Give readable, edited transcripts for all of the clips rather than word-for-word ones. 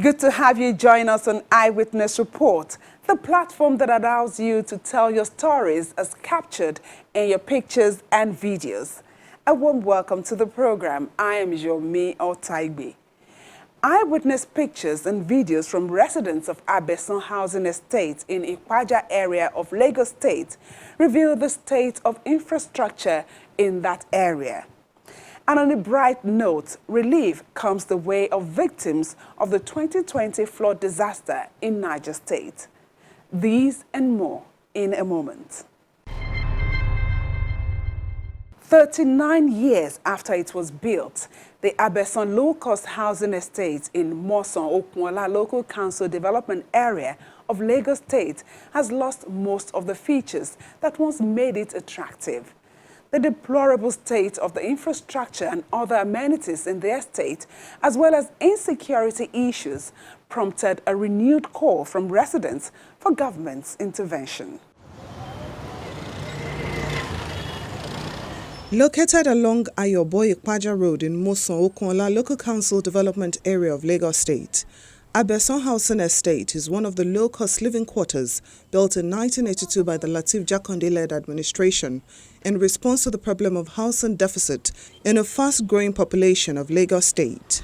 Good to have you join us on Eyewitness Report, the platform that allows you to tell your stories as captured in your pictures and videos. A warm welcome to the program. I am Yomi Otaigbe. Eyewitness pictures and videos from residents of Abesan housing estate in Ikpaja area of Lagos State reveal the state of infrastructure in that area. And on a bright note, relief comes the way of victims of the 2020 flood disaster in Niger State. These and more in a moment. 39 years after it was built, the Abesan low-cost housing estate in Moson-Okunla Local Council Development Area of Lagos State has lost most of the features that once made it attractive. The deplorable state of the infrastructure and other amenities in the estate, as well as insecurity issues, prompted a renewed call from residents for government's intervention. Located along Ayobo-Ikpaja Road in Moson-Okunla Local Council Development Area of Lagos State, Abesan Housing Estate is one of the low-cost living quarters built in 1982 by the Lateef Jakonde-led administration in response to the problem of housing deficit in a fast-growing population of Lagos State.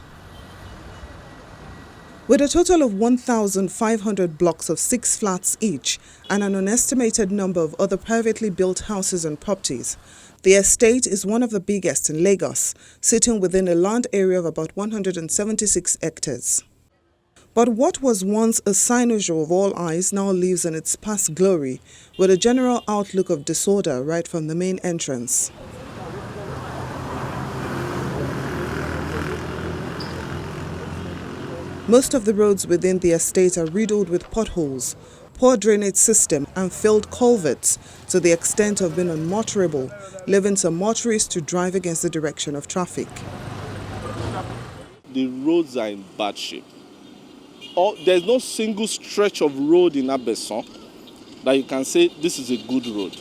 With a total of 1,500 blocks of 6 flats each and an unestimated number of other privately built houses and properties, the estate is one of the biggest in Lagos, sitting within a land area of about 176 hectares. But what was once a cynosure of all eyes now lives in its past glory, with a general outlook of disorder right from the main entrance. Most of the roads within the estate are riddled with potholes, poor drainage system and failed culverts to the extent of being unmotorable, leaving some motorists to drive against the direction of traffic. The roads are in bad shape. There's no single stretch of road in Abesan that you can say this is a good road.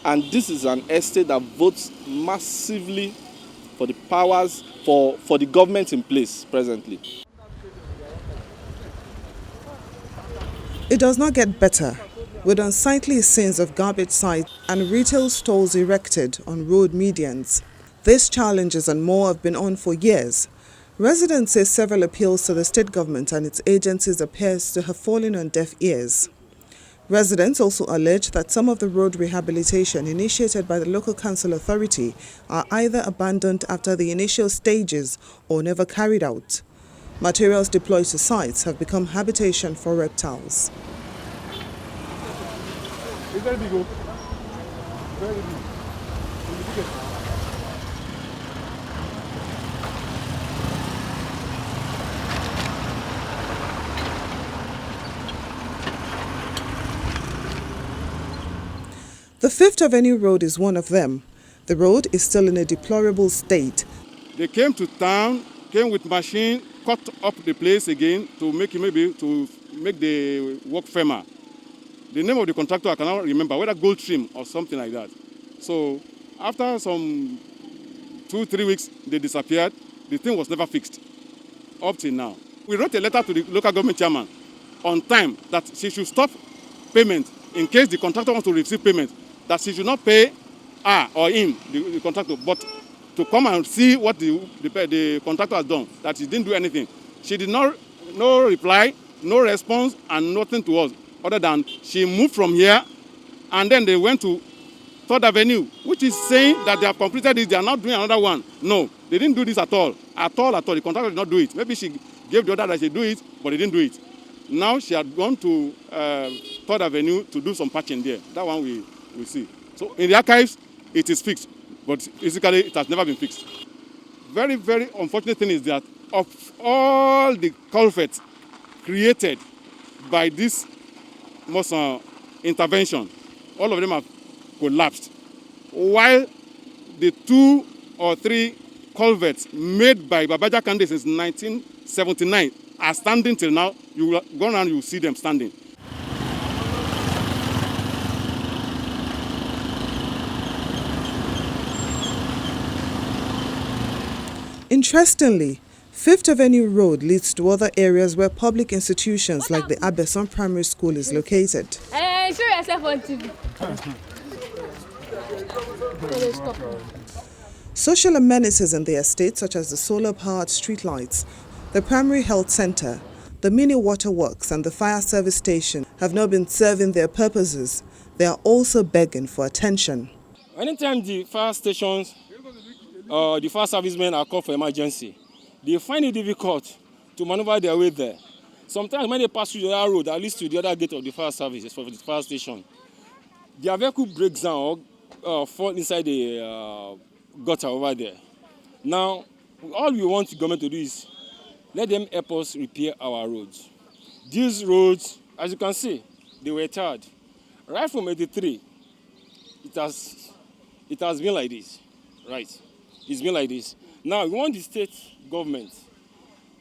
And this is an estate that votes massively for the powers, for the government in place presently. It does not get better, with unsightly scenes of garbage sites and retail stalls erected on road medians. These challenges and more have been on for years. Residents say several appeals to the state government and its agencies appears to have fallen on deaf ears. Residents also allege that some of the road rehabilitation initiated by the local council authority are either abandoned after the initial stages or never carried out. Materials deployed to sites have become habitation for reptiles. The Fifth Avenue Road is one of them. The road is still in a deplorable state. They came to town, came with machine, cut up the place again to make the work firmer. The name of the contractor I cannot remember, whether Gold Trim or something like that. So after some 2-3 weeks, they disappeared. The thing was never fixed up till now. We wrote a letter to the local government chairman on time that she should stop payment in case the contractor wants to receive payment, that she should not pay her or him, the contractor, but to come and see what the contractor has done, that she didn't do anything. She did not, no reply, no response, and nothing to us, other than she moved from here, and then they went to 3rd Avenue, which is saying that they have completed this, they are not doing another one. No, they didn't do this at all. At all. The contractor did not do it. Maybe she gave the order that she do it, but they didn't do it. Now she had gone to 3rd Avenue to do some patching there. That one we see. So in the archives, it is fixed, but physically it has never been fixed. Very, very unfortunate thing is that of all the culverts created by this Moson intervention, all of them have collapsed. While the 2 or 3 culverts made by Baba Jakande since 1979 are standing till now, you will go around, you will see them standing. Interestingly, Fifth Avenue Road leads to other areas where public institutions like the Abesan Primary School is located. Show yourself on TV. Social amenities in the estate, such as the solar-powered streetlights, the primary health center, the mini waterworks and the fire service station have not been serving their purposes. They are also begging for attention. Anytime the fire stations or the fire servicemen are called for emergency, they find it difficult to maneuver their way there. Sometimes when they pass through the other road that leads to the other gate of the fire service, for the fire station, their vehicle breaks down or fall inside the gutter over there. Now, all we want the government to do is let them help us repair our roads. These roads, as you can see, they were tarred. Right from 83, it has been like this, right? It's been like this. Now, we want the state government.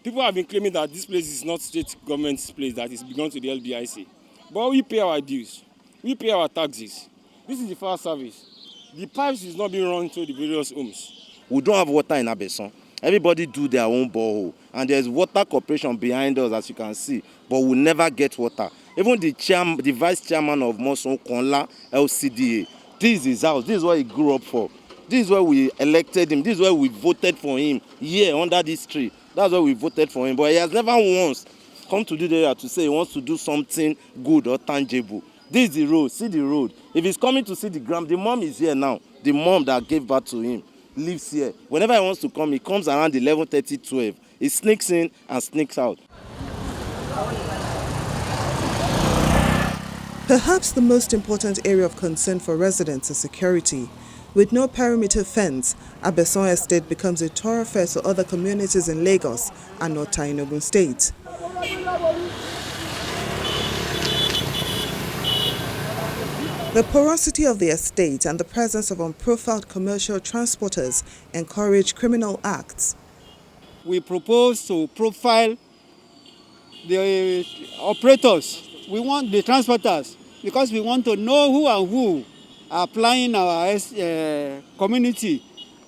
People have been claiming that this place is not state government's place, that it's belongs to the LBIC. But we pay our dues. We pay our taxes. This is the fire service. The pipes is not being run to the various homes. We don't have water in Abesan. Everybody do their own borehole. And there's water corporation behind us, as you can see. But we never get water. Even the vice chairman of Moson Konla LCDA, this is his house. This is what he grew up for. This is where we elected him. This is where we voted for him. Here, under this tree. That's why we voted for him. But he has never once come to do there to say he wants to do something good or tangible. This is the road. See the road. If he's coming to see the gram, the mom is here now. The mom that gave birth to him lives here. Whenever he wants to come, he comes around 11:30, 12. He sneaks in and sneaks out. Perhaps the most important area of concern for residents is security. With no perimeter fence, Abesan Estate becomes a thoroughfare to other communities in Lagos and Northern Ogun State. The porosity of the estate and the presence of unprofiled commercial transporters encourage criminal acts. We propose to profile the operators. We want the transporters because we want to know who and who are plying our community.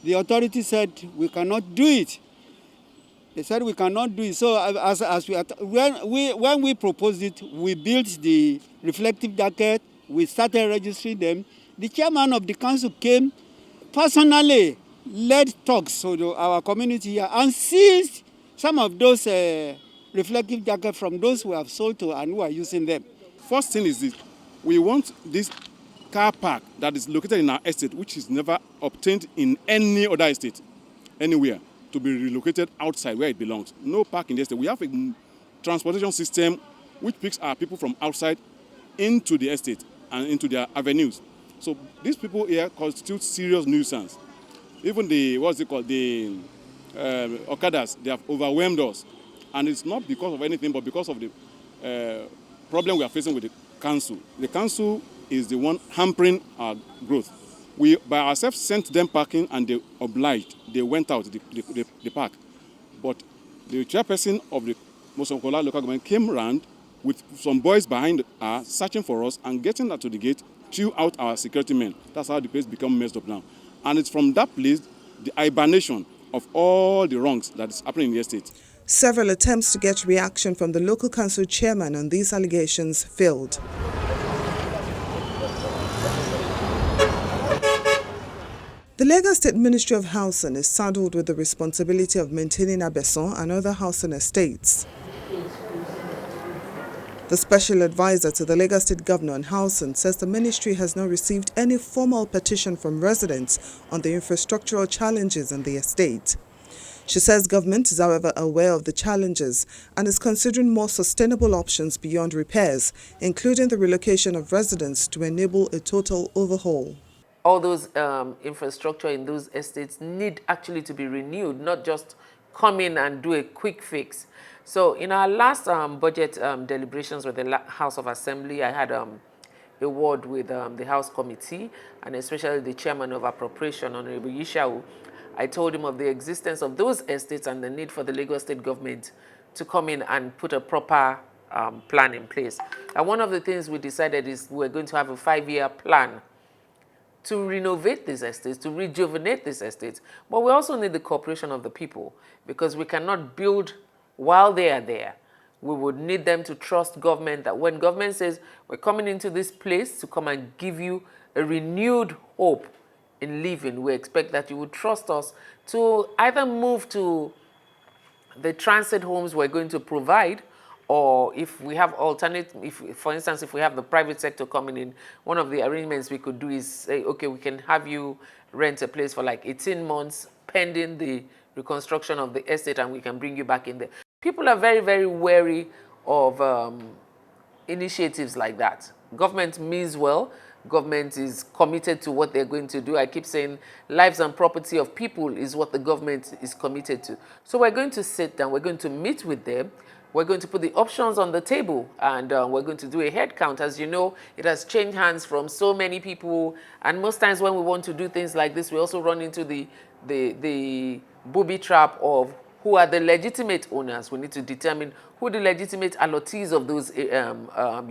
The authority said we cannot do it. They said we cannot do it. So when we proposed it, we built the reflective jacket. We started registering them. The chairman of the council came personally, led talks to our community here and seized some of those reflective jackets from those who have sold to and who are using them. First thing is this. We want this car park that is located in our estate, which is never obtained in any other estate, anywhere, to be relocated outside where it belongs. No park in the estate. We have a transportation system which picks our people from outside into the estate and into their avenues. So these people here constitute serious nuisance. Even the, the Okadas, they have overwhelmed us. And it's not because of anything, but because of the problem we are facing with the council. The council is the one hampering our growth. We, by ourselves, sent them parking and they obliged. They went out the park. But the chairperson of the Mosonkola local government came around with some boys behind her, searching for us and getting her to the gate, chew out our security men. That's how the place become messed up now. And it's from that place, the hibernation of all the wrongs that is happening in the estate. Several attempts to get reaction from the local council chairman on these allegations failed. The Lagos State Ministry of Housing is saddled with the responsibility of maintaining Abesan and other housing estates. The special advisor to the Lagos State Governor on Housing says the ministry has not received any formal petition from residents on the infrastructural challenges in the estate. She says government is, however, aware of the challenges and is considering more sustainable options beyond repairs, including the relocation of residents to enable a total overhaul. All those infrastructure in those estates need actually to be renewed, not just come in and do a quick fix. So in our last budget deliberations with the House of Assembly, I had a word with the House Committee and especially the Chairman of Appropriation, Honorable Yishau. I told him of the existence of those estates and the need for the Lagos State government to come in and put a proper plan in place. And one of the things we decided is we're going to have a 5-year plan to renovate these estates, to rejuvenate these estates. But we also need the cooperation of the people, because we cannot build while they are there. We would need them to trust government, that when government says, we're coming into this place to come and give you a renewed hope in living, we expect that you would trust us to either move to the transit homes we're going to provide, or if we have alternate, for instance, if we have the private sector coming in, one of the arrangements we could do is say, okay, we can have you rent a place for like 18 months pending the reconstruction of the estate, and we can bring you back in there. People are very, very wary of initiatives like that. Government means well. Government is committed to what they're going to do. I keep saying lives and property of people is what the government is committed to. So we're going to sit down, we're going to meet with them, we're going to put the options on the table, and we're going to do a head count. As you know, it has changed hands from so many people, and most times when we want to do things like this, we also run into the booby trap of who are the legitimate owners. We need to determine who the legitimate allottees of those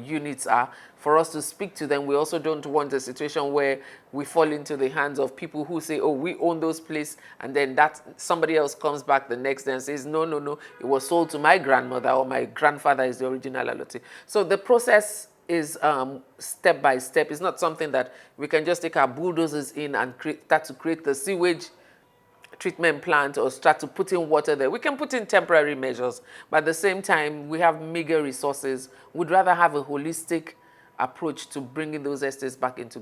units are for us to speak to them. We also don't want a situation where we fall into the hands of people who say, oh, we own those places, and then that somebody else comes back the next day and says, no, no, no, it was sold to my grandmother, or my grandfather is the original allottee. So the process is step by step. It's not something that we can just take our bulldozers in and start to create the sewage treatment plant or start to put in water there. We can put in temporary measures, but at the same time, we have meager resources. We'd rather have a holistic approach to bringing those estates back into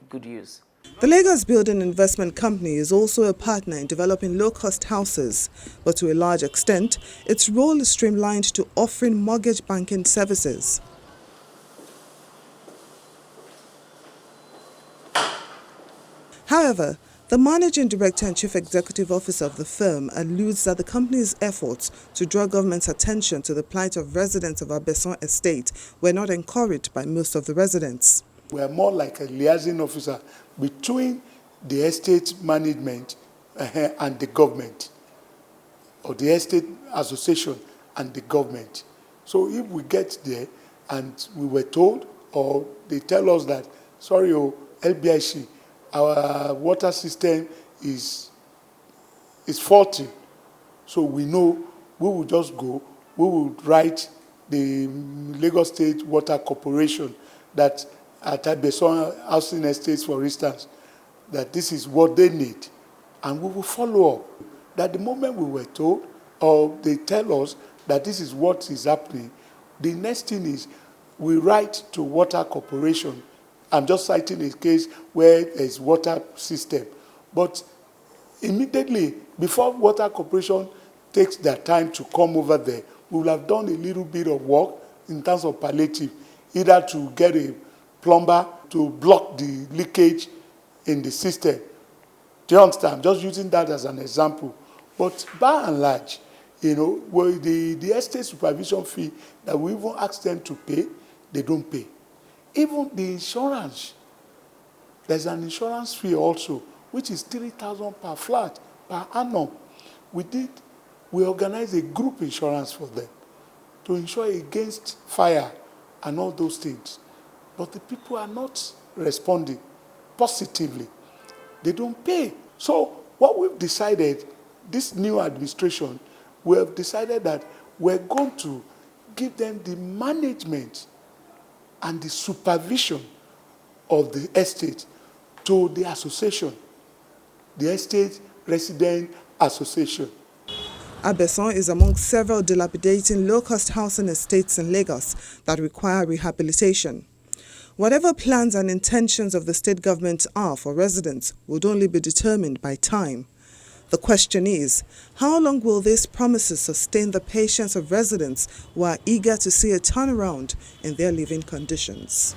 good use. The Lagos Building Investment Company is also a partner in developing low-cost houses, but to a large extent, its role is streamlined to offering mortgage banking services. However, the Managing Director and Chief Executive Officer of the firm alludes that the company's efforts to draw government's attention to the plight of residents of Abesan estate were not encouraged by most of the residents. We are more like a liaison officer between the estate management and the government, or the estate association and the government. So if we get there and we were told, or they tell us that, sorry, LBIC, our water system is faulty, so we know we will just go, we will write the Lagos State Water Corporation that at Abesan housing estates, for instance, that this is what they need, and we will follow up. That the moment we were told, or they tell us that this is what is happening, the next thing is we write to Water Corporation. I'm just citing a case where there's water system. But immediately, before Water Corporation takes their time to come over there, we will have done a little bit of work in terms of palliative, either to get a plumber to block the leakage in the system. Do you understand? I'm just using that as an example. But by and large, you know, the estate supervision fee that we even ask them to pay, they don't pay. Even the insurance, there's an insurance fee also, which is 3,000 per flat, per annum. We organized a group insurance for them to insure against fire and all those things. But the people are not responding positively. They don't pay. So what we've decided, this new administration, we have decided that we're going to give them the management and the supervision of the estate to the association, the Estate Resident Association. Abesan is among several dilapidating low-cost housing estates in Lagos that require rehabilitation. Whatever plans and intentions of the state government are for residents would only be determined by time. The question is, how long will these promises sustain the patience of residents who are eager to see a turnaround in their living conditions?